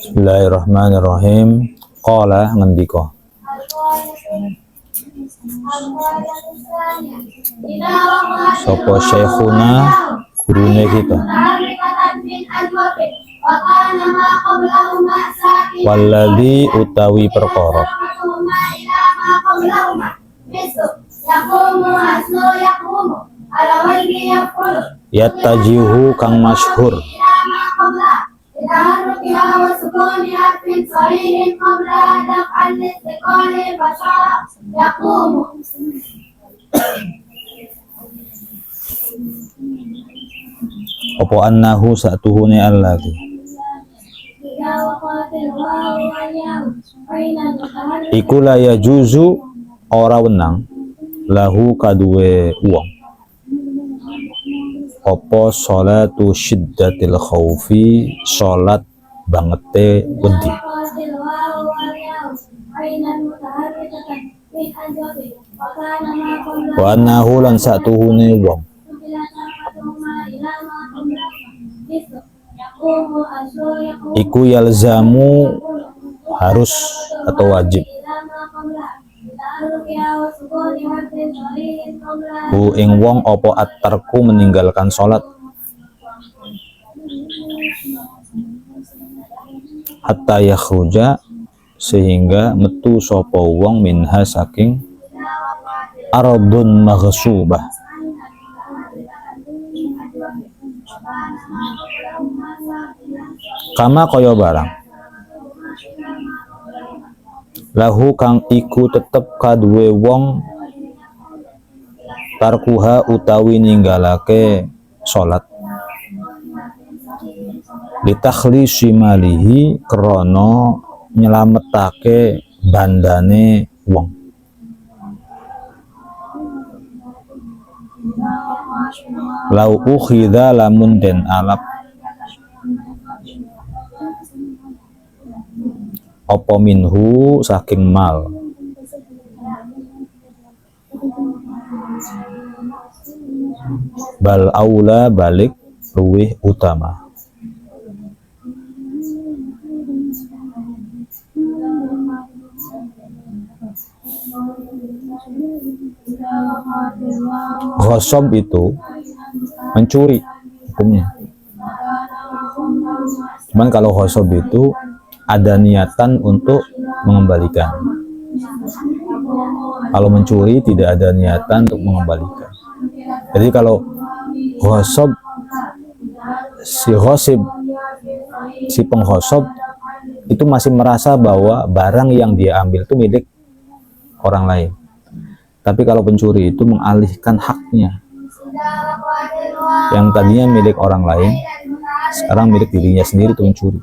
Bismillahirrahmanirrahim. Qala ngendika. Sapa syekhuna gurune kita. Walladzi utawi perkara. Yattajihu kang masyhur. Apa annahu sa'tuhune alladzi iku la yajuzu ora wenang lahu kaduwe wong apa sholatu syiddatil khaufi sholat bangete wedi wa annahu lan sa'tuhune wong iku yalzamu harus atau wajib hu ing wong apa at-tarku meninggalkan sholat hatta yakhruja sehingga metu sapa wong minha saking ardun maghsubah kama kaya barang lahu kang iku tetep kaduwe wong tarkuha utawi ninggalake salat litakhlisi malihi krana nyelametake bandane wong lau ukhidha lamun den alap apa minhu saking mal bal aula balik luwih utama ghasab itu mencuri hukumnya. Cuman kalau ghasab itu ada niatan untuk mengembalikan. Kalau mencuri tidak ada niatan untuk mengembalikan. Jadi kalau ghasab si pengghasab itu masih merasa bahwa barang yang dia ambil itu milik orang lain. Tapi kalau pencuri itu mengalihkan haknya. Yang tadinya milik orang lain, sekarang milik dirinya sendiri itu mencuri.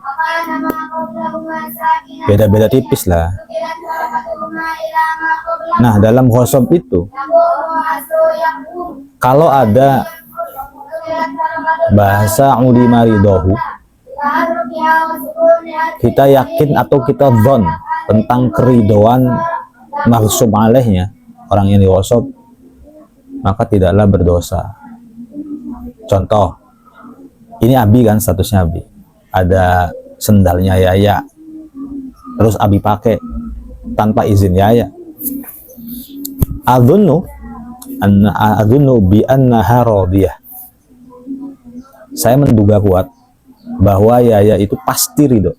Beda-beda tipis lah. Nah, dalam ghasab itu, kalau ada bahasa ulima ridhohu, kita yakin atau kita dhon tentang keridoan maghsub alaihnya, orang yang dighasab, maka tidaklah berdosa. Contoh, ini Abi kan, statusnya Abi. Ada sendalnya Yaya, terus Abi pakai tanpa izin Yaya. Adunnu bi annaha radiyah. Saya menduga kuat bahwa Yaya itu pasti ridho.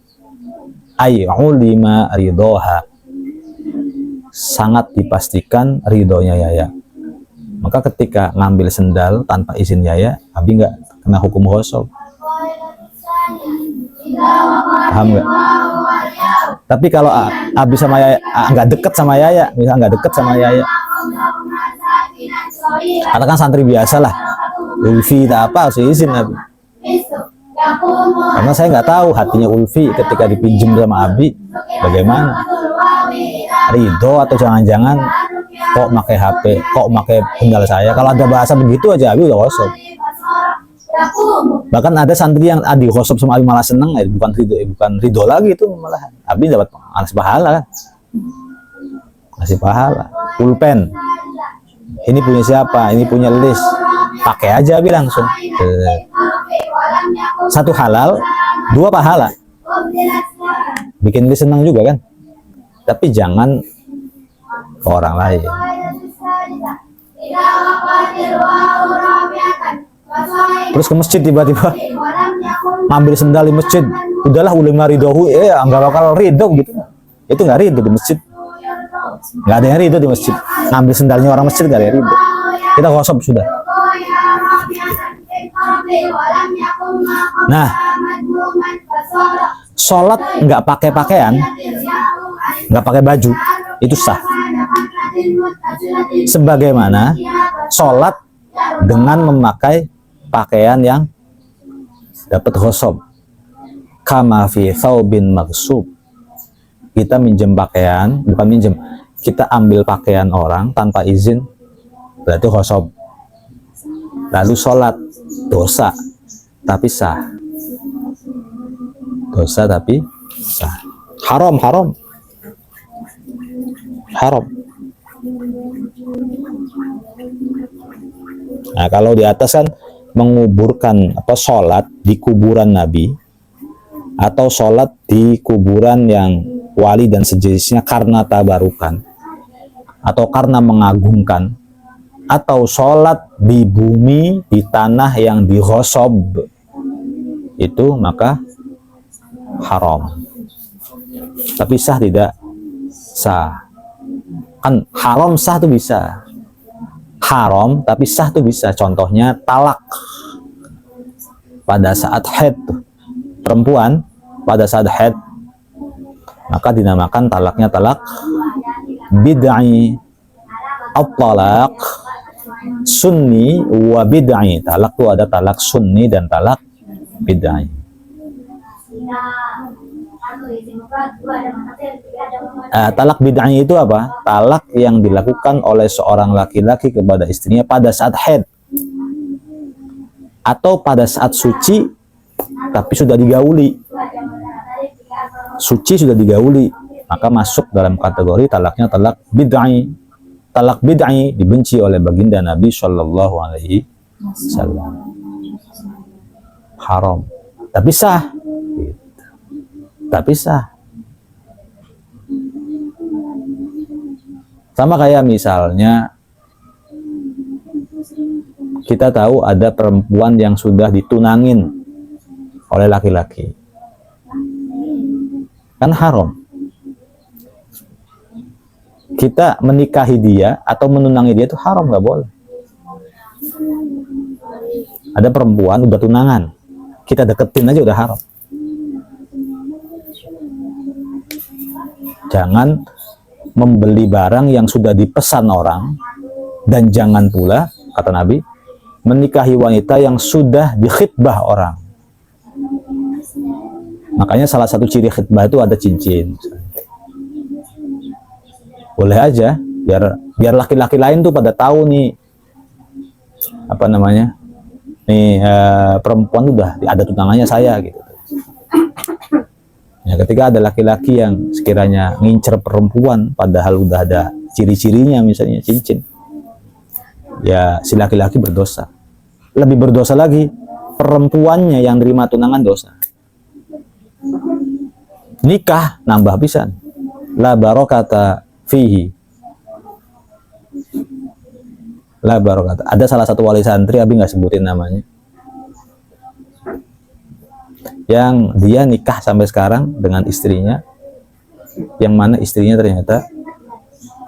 Ay ulima ridhoha, sangat dipastikan ridhonya Yaya. Maka ketika ngambil sendal tanpa izin Yaya, Abi nggak kena hukum ghasab. Paham nggak? Tapi kalau Abi sama Yaya nggak deket sama Yaya, misalnya nggak deket sama Yaya, katakan santri biasa lah, Ulfi tak apa harus izin Abi. Karena saya nggak tahu hatinya Ulfi ketika dipinjam sama Abi bagaimana, ridho atau jangan-jangan kok pakai HP, kok pakai sendal saya. Kalau ada bahasa begitu aja Abi udah ghasab. Bahkan ada santri yang di ghasab sama Abi malah seneng, bukan ridho lagi itu malah. Abi dapat pahala kan, masih pahala. Pulpen, ini punya siapa, ini punya list, pakai aja Abi langsung. Satu halal, dua pahala. bikin dia senang juga kan, tapi jangan ke orang lain. Terus ke masjid tiba-tiba ngambil sendal di masjid, udahlah ulama ridohu, nggak bakal ridho gitu. Itu nggak ridho di masjid, nggak ada yang ridho di masjid. Ngambil sendalnya orang masjid nggak ada yang ridho. Kita gosok sudah. Nah, sholat nggak pakai pakaian, nggak pakai baju, itu sah. Sebagaimana sholat dengan memakai pakaian yang dapat ghosob, kama fi thawbin maghsub. Kita minjem pakaian, bukan minjem, kita ambil pakaian orang tanpa izin, berarti ghosob. Lalu sholat, dosa tapi sah, dosa tapi sah. Haram. Nah, kalau di atas kan menguburkan sholat di kuburan Nabi atau sholat di kuburan yang wali dan sejenisnya karena tabarukan atau karena mengagungkan, atau sholat di bumi, di tanah yang dighosob, itu maka haram. Tapi sah tidak? Sah. Kan haram sah tuh bisa. Haram tapi sah tuh bisa. Contohnya talak pada saat haid. Perempuan pada saat haid, maka dinamakan talaknya talak bid'ai. At-talaq sunni wa bid'ai. Talak itu ada talak sunni dan talak bid'ai. Talak bid'ai itu apa? Talak yang dilakukan oleh seorang laki-laki kepada istrinya pada saat haid atau pada saat suci tapi sudah digauli. Suci sudah digauli, maka masuk dalam kategori talaknya talak bid'ai. Talak bid'ai dibenci oleh baginda Nabi Shallallahu Alaihi Wasallam. Haram, tapi sah. Tapi sah. Sama kayak misalnya kita tahu ada perempuan yang sudah ditunangin oleh laki-laki, kan haram. Kita menikahi dia atau menunangi dia itu haram, nggak boleh. Ada perempuan udah tunangan, kita deketin aja udah haram. Jangan membeli barang yang sudah dipesan orang, dan jangan pula, kata Nabi, menikahi wanita yang sudah dikhitbah orang. Makanya salah satu ciri khitbah itu ada cincin. Boleh aja, biar laki-laki lain tuh pada tahu nih, apa namanya, nih perempuan udah ada tunangannya saya gitu. Ya, ketika ada laki-laki yang sekiranya ngincer perempuan padahal udah ada ciri-cirinya, misalnya cincin, ya si laki-laki berdosa. Lebih berdosa lagi perempuannya yang terima tunangan dosa. Nikah nambah pisan, la barokata fihi, la barokata. Ada salah satu wali santri, Abi nggak sebutin namanya, yang dia nikah sampai sekarang dengan istrinya, yang mana istrinya ternyata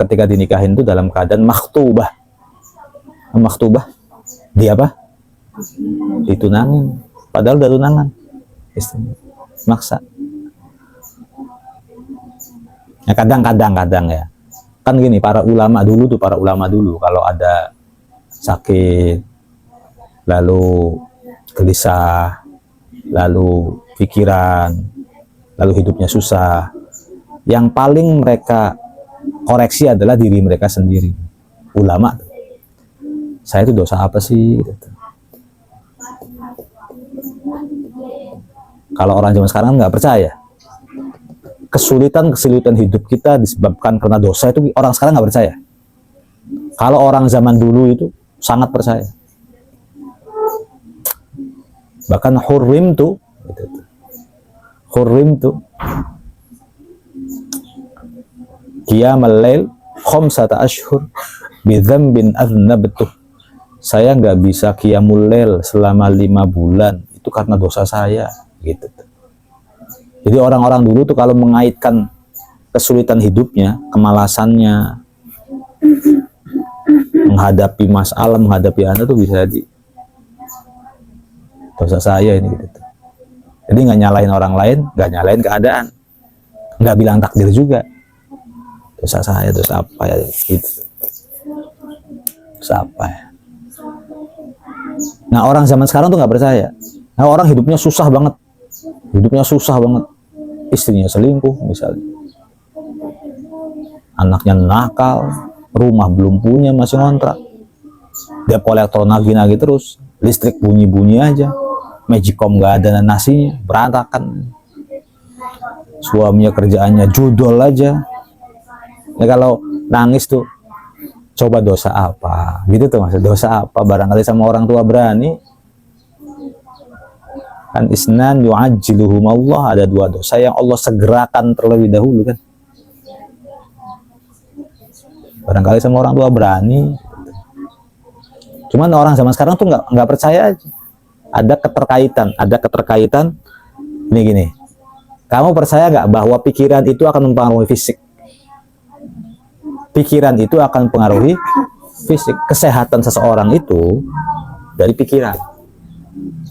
ketika dinikahin itu dalam keadaan makhtubah. Makhtubah, dia apa? Ditunangin, padahal udah tunangan istrinya, maksa. Ya kadang-kadang ya, kan gini, para ulama dulu kalau ada sakit, lalu gelisah, lalu pikiran, lalu hidupnya susah, yang paling mereka koreksi adalah diri mereka sendiri. Ulama, saya itu dosa apa sih? Kalau orang zaman sekarang nggak percaya, kesulitan hidup kita disebabkan karena dosa, itu orang sekarang nggak percaya. Kalau orang zaman dulu itu sangat percaya. Bahkan hurrim tuh qiyamal lail khamsata ashhur bi dzambin adznabtuh. Saya nggak bisa qiyamul lail selama 5 bulan itu karena dosa saya, gitu. Jadi orang-orang dulu tuh kalau mengaitkan kesulitan hidupnya, kemalasannya, menghadapi masalah, menghadapi anak tuh bisa di dosa saya ini, gitu. Jadi nggak nyalain orang lain, nggak nyalain keadaan, nggak bilang takdir juga. Dosa saya, dosa apa ya? Gitu. Dosa apa ya? Nah, orang zaman sekarang tuh nggak percaya. Nah, orang hidupnya susah banget, istrinya selingkuh misalnya, anaknya nakal, rumah belum punya masih ngontrak, dia kolektor nagih-nagih terus, listrik bunyi-bunyi aja, magicom nggak ada nasinya, berantakan, suaminya kerjaannya judol aja. Nah, kalau nangis tuh coba dosa apa gitu tuh, maksud dosa apa, barangkali sama orang tua berani kan. Isnan yu'ajjiluhum Allah, ada 2 dosa yang Allah segerakan terlebih dahulu kan, barangkali sama orang tua berani. Cuman orang zaman sekarang tuh nggak percaya aja. Ada keterkaitan ini gini, kamu percaya nggak bahwa pikiran itu akan mempengaruhi fisik? Pikiran itu akan mempengaruhi fisik. Kesehatan seseorang itu dari pikiran.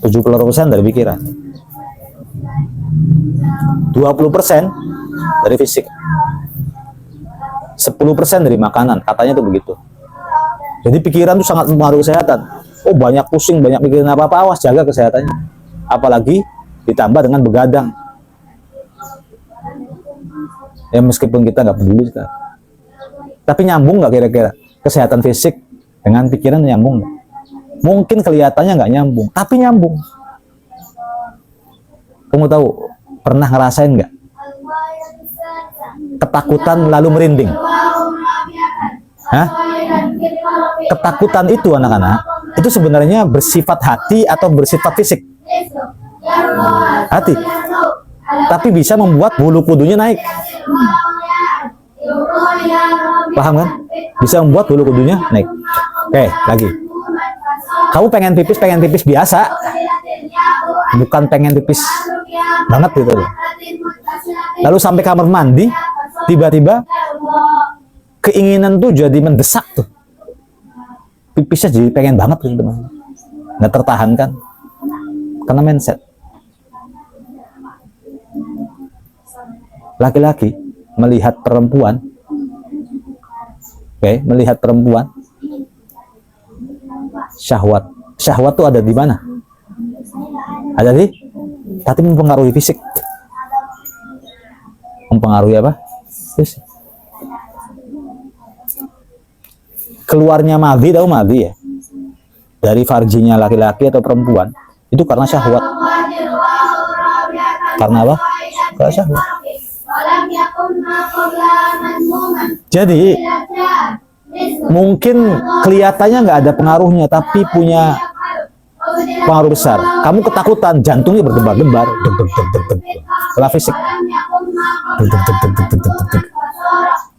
70% dari pikiran. 20% dari fisik. 10% dari makanan, katanya tuh begitu. Jadi pikiran itu sangat mempengaruhi kesehatan. Oh, banyak pusing, banyak mikirin apa-apa, awas jaga kesehatannya. Apalagi ditambah dengan begadang. Ya meskipun kita nggak peduli sekarang. Tapi nyambung nggak kira-kira kesehatan fisik dengan pikiran, nyambung nggak? Mungkin kelihatannya nggak nyambung, tapi nyambung. Kamu tahu, pernah ngerasain nggak ketakutan lalu merinding? Hah? Ketakutan itu anak-anak, itu sebenarnya bersifat hati atau bersifat fisik? Hati. Tapi bisa membuat bulu kudunya naik. Paham kan? Bisa membuat bulu kudunya naik. Oke, lagi. Kamu pengen pipis biasa, bukan pengen pipis banget gitu. Lalu sampai kamar mandi, tiba-tiba keinginan tuh jadi mendesak tuh. Pipisnya jadi pengen banget tuh, nggak tertahankan karena mindset. Laki-laki melihat perempuan, melihat perempuan, syahwat tuh ada di mana? Ada di, tapi mempengaruhi fisik. Mempengaruhi apa? Fisik. Keluarnya madhi, tahu madhi ya? Dari farjinya laki-laki atau perempuan, itu karena syahwat. Karena apa? Karena syahwat. Jadi mungkin kelihatannya nggak ada pengaruhnya, tapi punya pengaruh besar. Kamu ketakutan, jantungnya berdebar-debar, setelah fisik.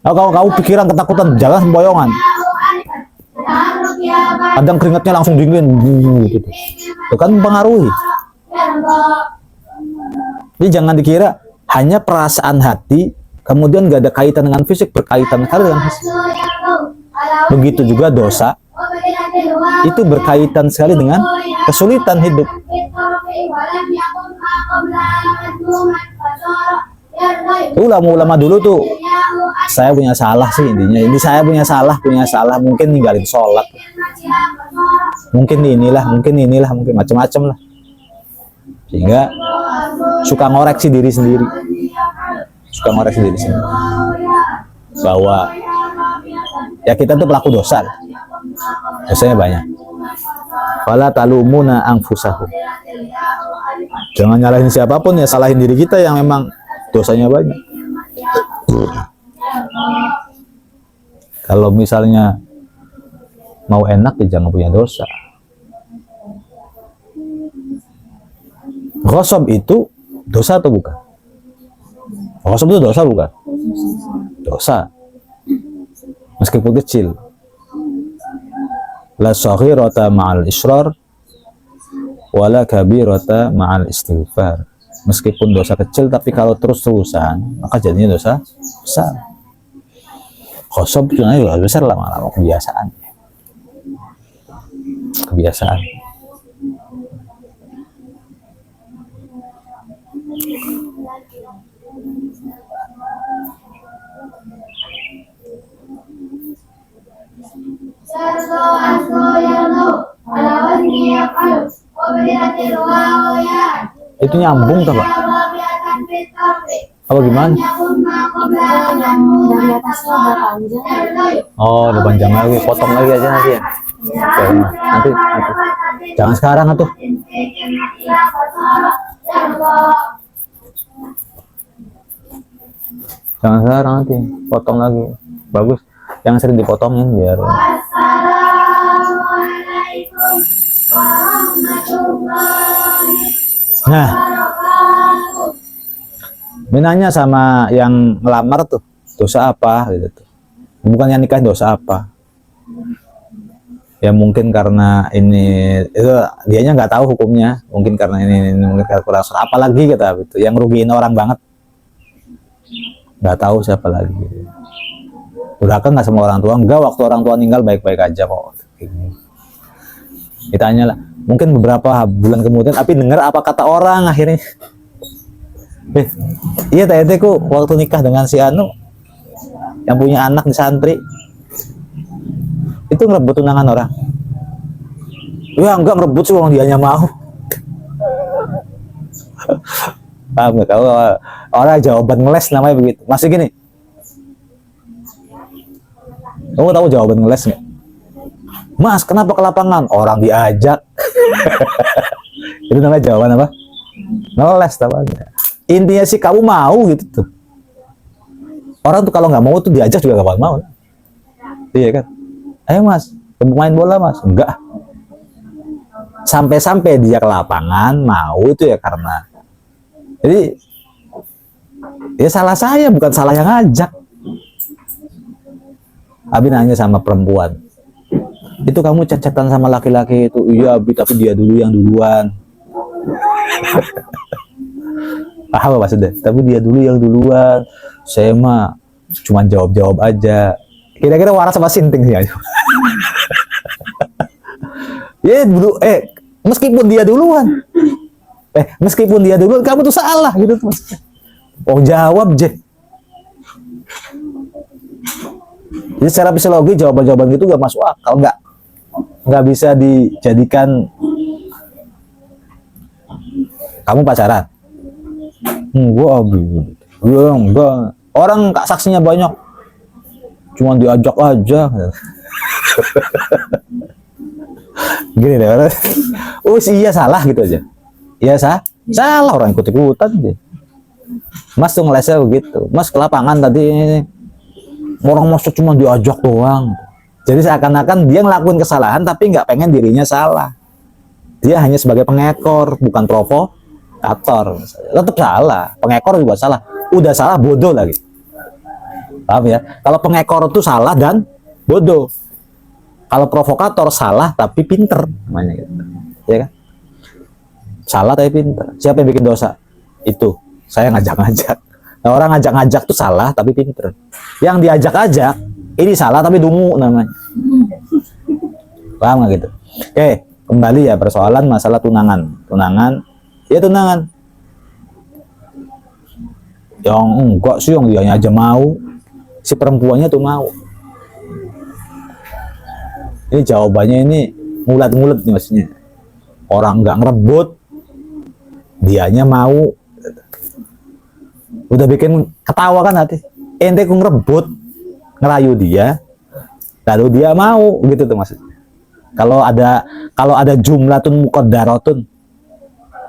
Kalau kamu pikiran ketakutan, jangan sempoyongan. Kadang keringatnya langsung dingin, gitu. Itu kan mempengaruhi. Jadi jangan dikira hanya perasaan hati, kemudian nggak ada kaitan dengan fisik, berkaitan sekali dengan fisik. Begitu juga dosa, itu berkaitan sekali dengan kesulitan hidup. Ulama-ulama dulu tuh, saya punya salah sih intinya. Ini saya punya salah, mungkin ninggalin sholat, mungkin inilah, mungkin macam-macam lah. Sehingga suka ngoreksi diri sendiri, bahwa ya kita tuh pelaku dosa, dosanya banyak. Fala talumuna anfusakum, jangan nyalahin siapapun, ya salahin diri kita yang memang dosanya banyak. Kalau misalnya mau enak ya jangan punya dosa. Ghosab itu dosa atau bukan? Ghosab itu dosa bukan? Dosa. meskipun kecil. La saghirata ma'al israr wala kabirata ma'al istighfar. Meskipun dosa kecil, tapi kalau terus-terusan maka jadinya dosa besar. Khosob itu juga besar, lama-lama kebiasaan. Itu nyambung tuh Pak? Apa gimana? Dari atasnya udah panjang. Oh, udah panjang lagi, potong lagi aja nanti ya. Oke, nanti. Jangan sekarang atuh. Jangan sekarang, nanti potong lagi. Bagus. Yang sering dipotongin biar. Nah, minanya sama yang ngelamar tuh, dosa apa gitu tuh. Bukan yang nikah, dosa apa. Ya mungkin karena ini, itu dianya nggak tahu hukumnya. Mungkin karena ini mungkin kurang apa lagi kita gitu. Yang rugiin orang banget. Nggak tahu siapa lagi. Udah kan nggak semua orang tua, enggak, waktu orang tua meninggal baik-baik aja kok. Ditanya lah, mungkin beberapa bulan kemudian, tapi dengar apa kata orang akhirnya. Iya tete ku waktu nikah dengan si Anu yang punya anak di santri itu ngerebut tunangan orang. Ya enggak ngerebut sih, orang dianya mau. Paham nggak? Kalau orang jawaban ngeles namanya begitu. Masih gini, kamu tahu jawaban ngeles nggak? Mas, kenapa ke lapangan? Orang diajak. Itu namanya jawaban apa? Ngeles namanya. Intinya sih kamu mau gitu tuh. Orang tuh kalau nggak mau tuh diajak juga gak bakal mau. Iya kan? Ayo mas, main bola mas. Enggak. Sampai-sampai dia ke lapangan mau itu ya karena. Jadi ya salah saya, bukan salah yang ngajak. Abi nanya sama perempuan, itu kamu cacatan sama laki-laki itu? Iya Abi, tapi dia dulu yang duluan. Paham maksudnya? Tapi dia dulu yang duluan. Saya mah cuma jawab-jawab aja. Kira-kira waras sama sinting sih aja. Ya dulu, meskipun dia duluan. Meskipun dia duluan, kamu tuh salah gitu tuh. Oh jawab je. Jadi secara psikologi jawaban-jawaban gitu gak masuk akal, nggak bisa dijadikan. Kamu pacaran? Enggak. Orang saksinya banyak, cuma diajak aja. Gini deh, iya salah gitu aja. Iya salah orang ikut-ikutan deh. Mas tuh ngelesnya begitu. Mas ke lapangan tadi. Orang masuk cuma diajak doang. Jadi seakan-akan dia ngelakuin kesalahan tapi nggak pengen dirinya salah. Dia hanya sebagai pengekor, bukan provokator. Tetap salah. Pengekor juga salah. Udah salah bodoh lagi. Paham ya? Kalau pengekor itu salah dan bodoh. Kalau provokator salah tapi pinter namanya gitu. Ya kan? Salah tapi pinter. Siapa yang bikin dosa? Itu. Saya ngajak-ngajak. Nah, orang ngajak-ngajak tuh salah tapi pinter. Yang diajak-ajak ini salah tapi dungu namanya. Paham gak gitu? Oke, kembali ya persoalan masalah tunangan. Ya tunangan. Yang enggak sih, yang dianya aja mau. Si perempuannya tuh mau. Ini jawabannya ini ngulat-ngulat nih maksudnya. Orang nggak ngerebut, dianya mau. Udah bikin ketawa kan hati. Ente ku ngerebut, ngerayu dia, lalu dia mau gitu tuh maksudnya. Kalau ada jumlatun muqaddaratun,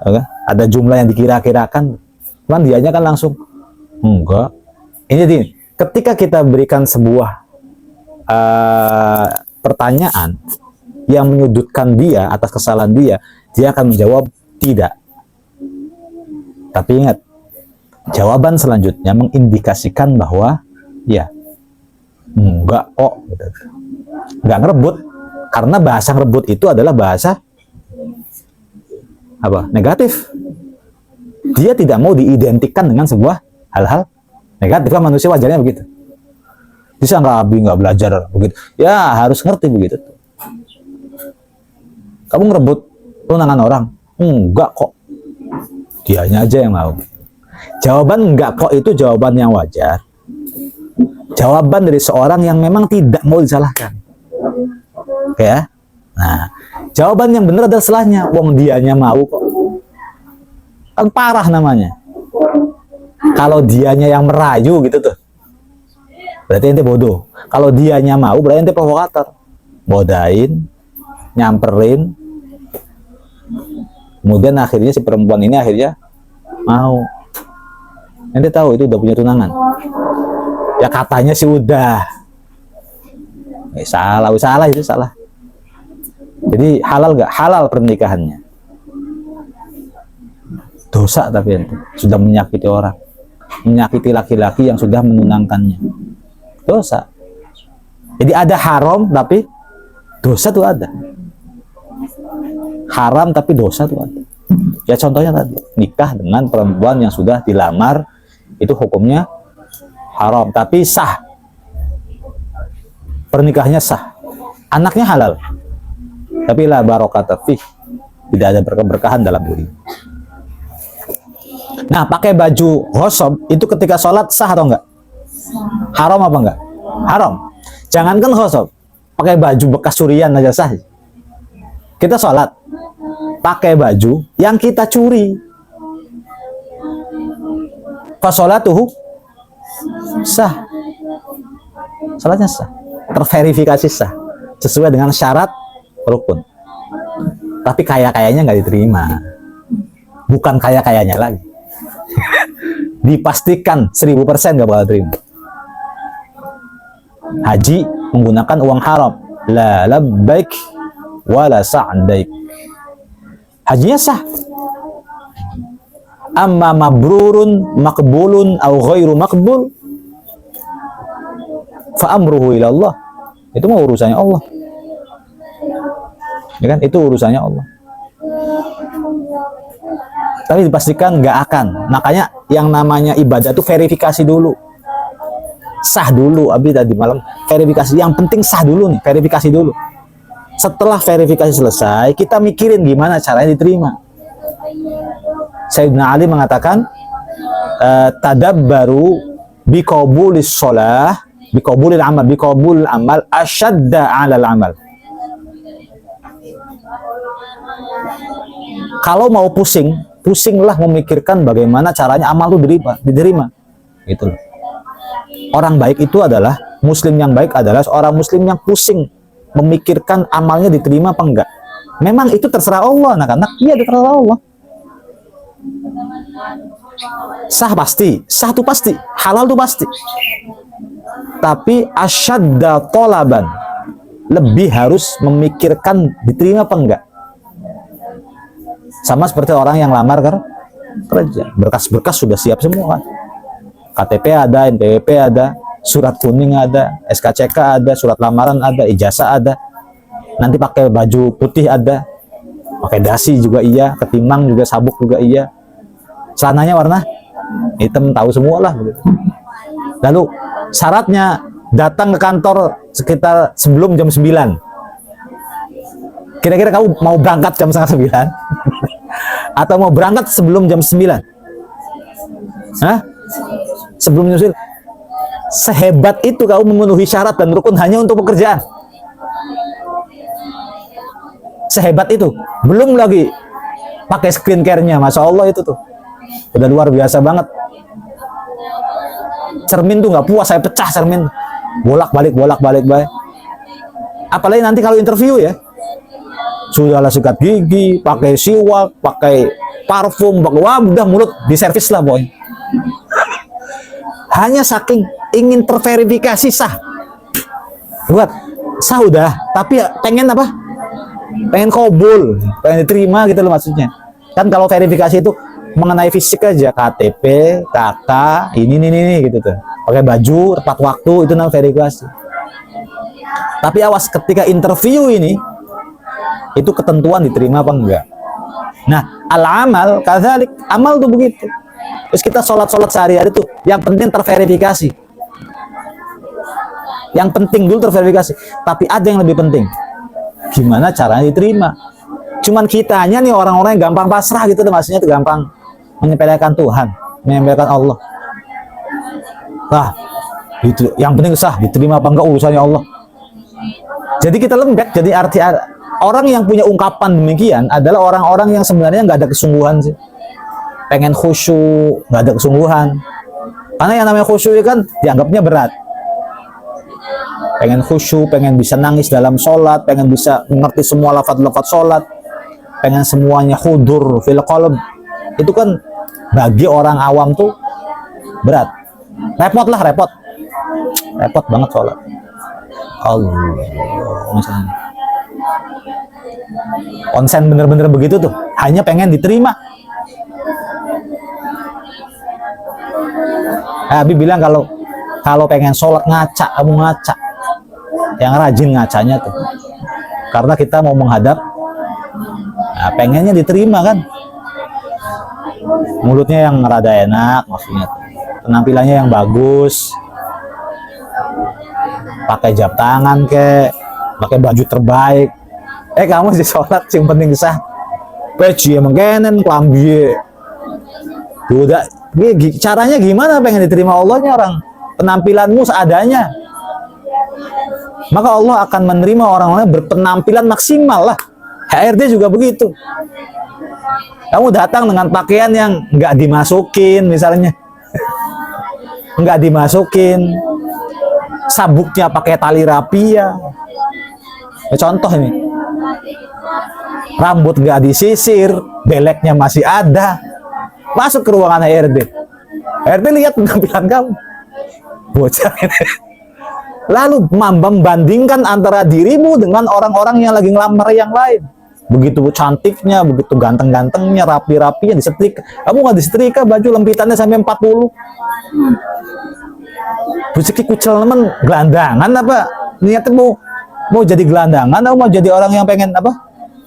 okay? Ada jumlah yang dikira-kirakan, kan dianya kan langsung enggak. Ini ketika kita berikan sebuah pertanyaan yang menyudutkan dia atas kesalahan dia akan menjawab tidak. Tapi ingat, jawaban selanjutnya mengindikasikan bahwa ya Enggak kok, gitu. Enggak ngerebut, karena bahasa ngerebut itu adalah bahasa apa? Negatif. Dia tidak mau diidentikan dengan sebuah hal-hal negatif, kan manusia wajarnya begitu. Bisa nggak Abi nggak belajar begitu? Ya harus ngerti begitu. Kamu ngerebut tunangan orang? Enggak kok. Dianya aja yang mau. Jawaban enggak kok itu jawaban yang wajar. Jawaban dari seorang yang memang tidak mau disalahkan. Oke ya? Nah, jawaban yang benar adalah setelahnya. Wong dianya mau kok. Kan parah namanya. Kalau dianya yang merayu gitu tuh, berarti ente bodoh. Kalau dianya mau, berarti ente provokator. Bodain, nyamperin, kemudian akhirnya si perempuan ini akhirnya mau. Ente tahu itu udah punya tunangan. Ya katanya sih udah. Salah itu salah. Jadi halal gak? Halal pernikahannya. Dosa tapi ente sudah menyakiti orang, menyakiti laki-laki yang sudah menunangkannya. Dosa. Jadi ada haram tapi dosa tuh ada. Haram tapi dosa tuh ada. Ya contohnya tadi, nikah dengan perempuan yang sudah dilamar, itu hukumnya haram tapi sah. Pernikahannya sah. Anaknya halal. Tapi la barakata fih. Tidak ada berkah-berkahan dalam diri. Nah, pakai baju ghosob itu ketika sholat sah atau enggak? Haram apa enggak? Haram. Jangankan ghosob, pakai baju bekas curian aja sah. Kita sholat pakai baju yang kita curi, fasolatuhu sah, sholatnya sah, terverifikasi sah, sesuai dengan syarat rukun. Tapi kaya-kayanya nggak diterima, bukan kaya-kayanya lagi. Dipastikan 1000% nggak bakal terima. Haji menggunakan uang haram, la labbaik wala sa'daik. Hajinya sah. Amma mabrurun makbulun au ghairu makbul fa amruhu ila Allah. Itu mau urusannya Allah. Ya kan? Itu urusannya Allah. Tapi dipastikan nggak akan. Makanya yang namanya ibadah itu verifikasi dulu. Sah dulu. Abi tadi malam verifikasi. Yang penting sah dulu nih, verifikasi dulu. Setelah verifikasi selesai, kita mikirin gimana caranya diterima. Sayyidina Ali mengatakan, tadabbaru biqabulis shalah, biqabulil amal, biqabulil amal asyadda 'alal amal. Kalau mau pusinglah memikirkan bagaimana caranya amal itu diterima. Gitu loh. Orang baik itu adalah, muslim yang baik adalah seorang muslim yang pusing memikirkan amalnya diterima apa enggak. Memang itu terserah Allah, anak-anak. Iya, terserah Allah. Sah pasti, sah itu pasti, halal itu pasti. Tapi asyadda tolaban, lebih harus memikirkan diterima apa enggak. Sama seperti orang yang lamar kerja, berkas-berkas sudah siap semua kan. KTP ada, NPWP ada, surat kuning ada, SKCK ada, surat lamaran ada, ijazah ada. Nanti pakai baju putih ada, pakai dasi juga iya, ketimang juga, sabuk juga iya. Celananya warna hitam, tahu semua lah. Lalu syaratnya datang ke kantor sekitar sebelum jam 9. Kira-kira kamu mau berangkat jam setengah 9? Atau mau berangkat sebelum jam 9? Hah? Sebelum jam 9? Sehebat itu kamu memenuhi syarat dan rukun hanya untuk pekerjaan. Sehebat itu. Belum lagi pakai skincare-nya, Masya Allah itu tuh. Udah luar biasa banget. Cermin tuh nggak puas, saya pecah cermin. Bolak-balik. Apalagi nanti kalau interview ya. Sudahlah sikat gigi, pakai siwak, pakai parfum, pakai udah mulut diservis lah boy. Hanya saking ingin terverifikasi sah. Buat sah udah, tapi pengen apa? Pengen kabul, pengen diterima gitu loh maksudnya. Kan kalau verifikasi itu mengenai fisik aja, KTP, KK, ini gitu tuh. Pakai baju, tepat waktu, itu namanya verifikasi. Tapi awas ketika interview ini, itu ketentuan diterima apa enggak. Nah, al-amal, kadzalik, amal tuh begitu. Terus kita sholat sehari-hari tuh, yang penting terverifikasi. Yang penting dulu terverifikasi. Tapi ada yang lebih penting. Gimana caranya diterima? Cuman kitanya nih orang-orang yang gampang pasrah gitu tuh, maksudnya tuh gampang menyepelekan Tuhan, menyepelekan Allah. Nah, itu yang penting sah, diterima apa enggak urusannya Allah. Jadi kita lembek. Jadi arti orang yang punya ungkapan demikian adalah orang-orang yang sebenarnya nggak ada kesungguhan sih. Pengen khusyuk, nggak ada kesungguhan. Karena yang namanya khusyuk kan dianggapnya berat. Pengen khusyuk, pengen bisa nangis dalam sholat, pengen bisa mengerti semua lafaz-lafaz sholat, pengen semuanya khudur fil qalb. Itu kan bagi orang awam tuh berat. Repot banget sholat. Allah, misalnya konsen bener-bener begitu tuh, hanya pengen diterima. Habib bilang kalau pengen sholat ngaca, kamu ngaca, yang rajin ngacanya tuh, karena kita mau menghadap, nah, pengennya diterima kan, mulutnya yang rada enak, maksudnya penampilannya yang bagus, pakai jam tangan pakai baju terbaik. Kamu sih sholat yang penting sah. Peci emang kenen klambi. Udah, caranya gimana pengen diterima Allahnya orang? Penampilanmu seadanya. Maka Allah akan menerima orang-orang yang berpenampilan maksimal lah. HRD juga begitu. Kamu datang dengan pakaian yang nggak dimasukin misalnya. Nggak dimasukin. Sabuknya pakai tali rapia. Contoh ini, rambut gak disisir, beleknya masih ada, masuk ke ruangan HRD. HRD lihat penampilan kamu, bocah ini. Lalu membandingkan antara dirimu dengan orang-orang yang lagi ngelamar yang lain. Begitu cantiknya, begitu ganteng-gantengnya, rapi-rapinya, disetrika. Kamu nggak disetrika, baju lempitannya sampai 40. Busiki kucel teman gelandangan apa? Niatnya mau jadi gelandangan atau mau jadi orang yang pengen apa?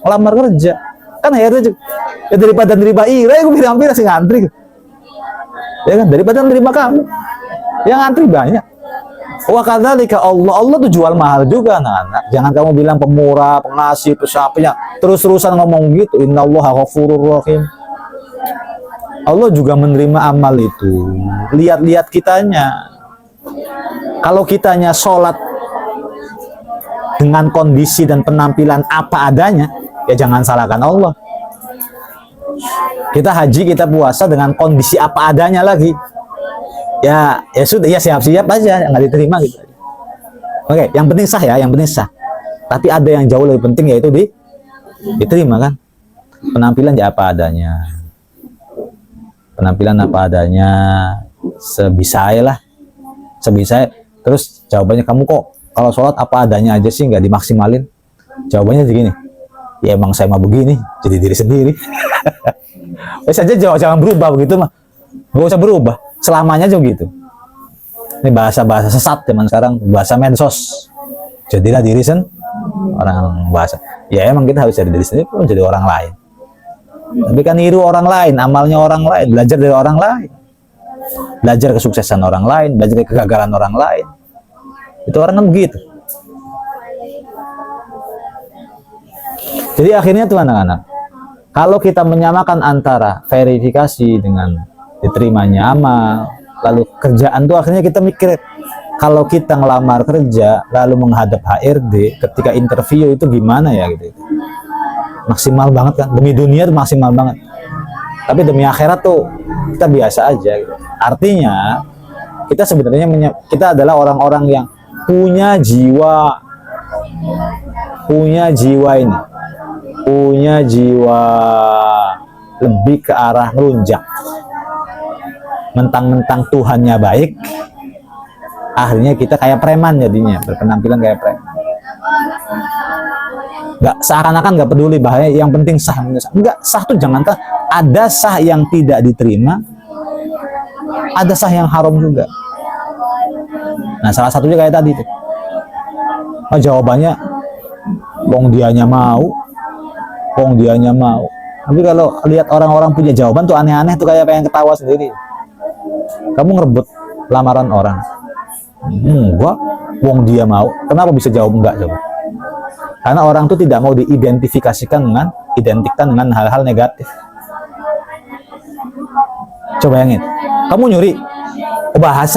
Ngelamar kerja. Kan akhirnya ya daripada nerima ira, aku bilang sih ngantri. Ya kan, daripada nerima kamu. Yang ngantri banyak. Wa kadzalika Allah tuh jual mahal juga, anak-anak. Jangan kamu bilang pemurah, pengasih, pesapnya, terus-terusan ngomong gitu. Innallaha ghafurur rahim. Allah juga menerima amal itu. Lihat-lihat kitanya. Kalau kitanya sholat dengan kondisi dan penampilan apa adanya, ya jangan salahkan Allah. Kita haji, kita puasa dengan kondisi apa adanya lagi. Ya sudah, ya siap-siap aja, nggak diterima gitu. Oke, yang penting sah ya, yang penting sah. Tapi ada yang jauh lebih penting, yaitu diterima kan. Penampilan ya apa adanya. Penampilan apa adanya, sebisa lah. Sebisa. Terus jawabannya, kamu kok kalau sholat apa adanya aja sih, nggak dimaksimalin? Jawabannya begini, ya emang saya mah begini, jadi diri sendiri. Saja jangan berubah begitu mah, nggak usah berubah, selamanya aja gitu. Ini bahasa sesat zaman sekarang, bahasa medsos. Jadilah diri sendiri, orang bahasa. Ya emang kita harus jadi diri sendiri, pun jadi orang lain. Tapi kan niru orang lain, amalnya orang lain, belajar dari orang lain. Belajar kesuksesan orang lain, belajar dari kegagalan orang lain. Itu orang kan begitu. Jadi akhirnya tuh anak-anak, kalau kita menyamakan antara verifikasi dengan diterimanya amal, lalu kerjaan tuh akhirnya kita mikir, kalau kita ngelamar kerja lalu menghadap HRD ketika interview itu gimana ya gitu. Maksimal banget kan, demi dunia tuh maksimal banget. Tapi demi akhirat tuh kita biasa aja gitu. Artinya kita sebenarnya kita adalah orang-orang yang punya jiwa ini, punya jiwa lebih ke arah ngelunjak. Mentang-mentang Tuhannya baik, akhirnya kita kayak preman jadinya, berpenampilan kayak preman. nggak seakan-akan nggak peduli bahaya, yang penting sah. Enggak, sah tuh jangankan ada sah yang tidak diterima, ada sah yang haram juga. Nah, salah satunya kayak tadi tuh. Oh, jawabannya wong dianya mau, wong dianya mau. Tapi kalau lihat orang-orang punya jawaban tuh aneh-aneh tuh, kayak pengen ketawa sendiri. Kamu ngerebut lamaran orang, enggak, wong dia mau. Kenapa bisa jawab enggak coba? Karena orang tuh tidak mau diidentifikasikan dengan hal-hal negatif. Coba bayangin, kamu nyuri,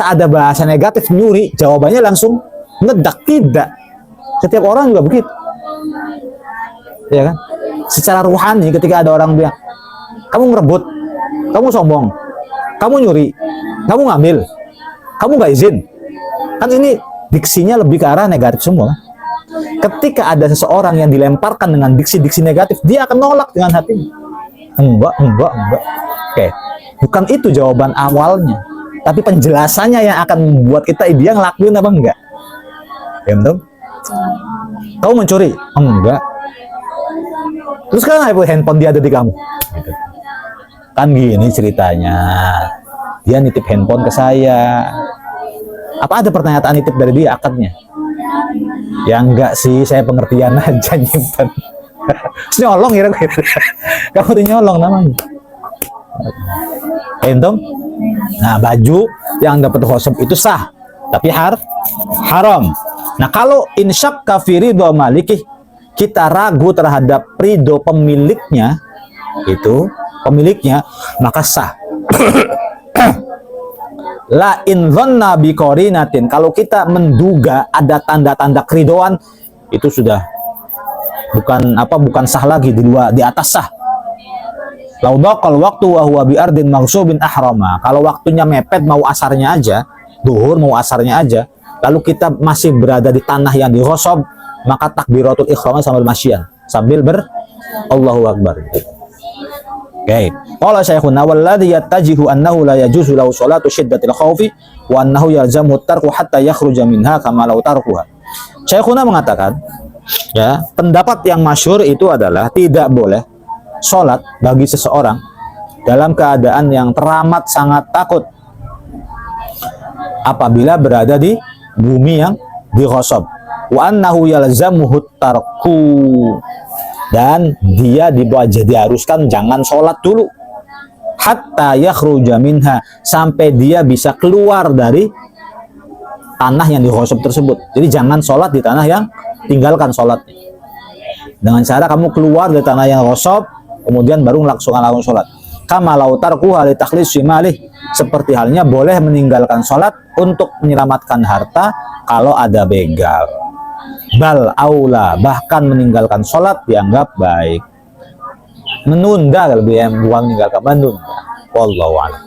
ada bahasa negatif nyuri, jawabannya langsung ngedak. Tidak, setiap orang juga begitu, ya kan? Secara ruhani ketika ada orang bilang kamu ngerebut, kamu sombong, kamu nyuri, kamu ngambil, kamu nggak izin, kan ini diksinya lebih ke arah negatif semua. Ketika ada seseorang yang dilemparkan dengan diksi-diksi negatif, dia akan nolak dengan hatinya. Enggak. Oke, bukan itu jawaban awalnya, tapi penjelasannya yang akan membuat kita dia ngelakuin apa enggak. Ya, betul? Kamu mencuri? Enggak. Terus kan handphone dia ada di kamu. Gitu. Kan gini ceritanya. Dia nitip handphone ke saya. Apa ada pernyataan nitip dari dia akadnya? Ya enggak sih, saya pengertian aja nyimpen. Nyolong kira-kira. Kamu tuh nyolong namanya. Entong? Nah, baju yang dapat khosab itu sah, tapi haram. Nah, kalau insyak kafiri do maliki, kita ragu terhadap ridho pemiliknya, maka sah. La in dhanna bi qarinatin, kalau kita menduga ada tanda-tanda keridoan, itu sudah bukan sah lagi, di atas sah. Laudaqal waktu wa huwa bi ardin maghsubin ahrama, kalau waktunya mepet, mau asarnya aja, duhur mau asarnya aja, lalu kita masih berada di tanah yang dighosab, maka takbiratul ihram sambil masyian, sambil Allahu Akbar. Oke. Qala Syekhuna walladhi yattajihu annahu la yajuzu lahu sholatu syiddatil khaufi wa annahu yalzamu tarku hatta yakhruja minha kama law tarkuha. Syekhuna mengatakan, ya, pendapat yang masyhur itu adalah tidak boleh sholat bagi seseorang dalam keadaan yang teramat sangat takut apabila berada di bumi yang dighosab. Wa annahu yalzamuhu tarku, dan dia diharuskan jangan sholat dulu hatta yakhruja minha, sampai dia bisa keluar dari tanah yang dighosab tersebut. Jadi jangan sholat di tanah yang, tinggalkan sholatnya dengan cara kamu keluar dari tanah yang ghosab, kemudian baru langsung sholat. Kama law tarkuha li takhlis malih, seperti halnya boleh meninggalkan sholat untuk menyelamatkan harta kalau ada begal. Bal aula, bahkan meninggalkan sholat dianggap baik. Menunda lebih, bukan meninggalkan, menunda. Wallahu a'lam.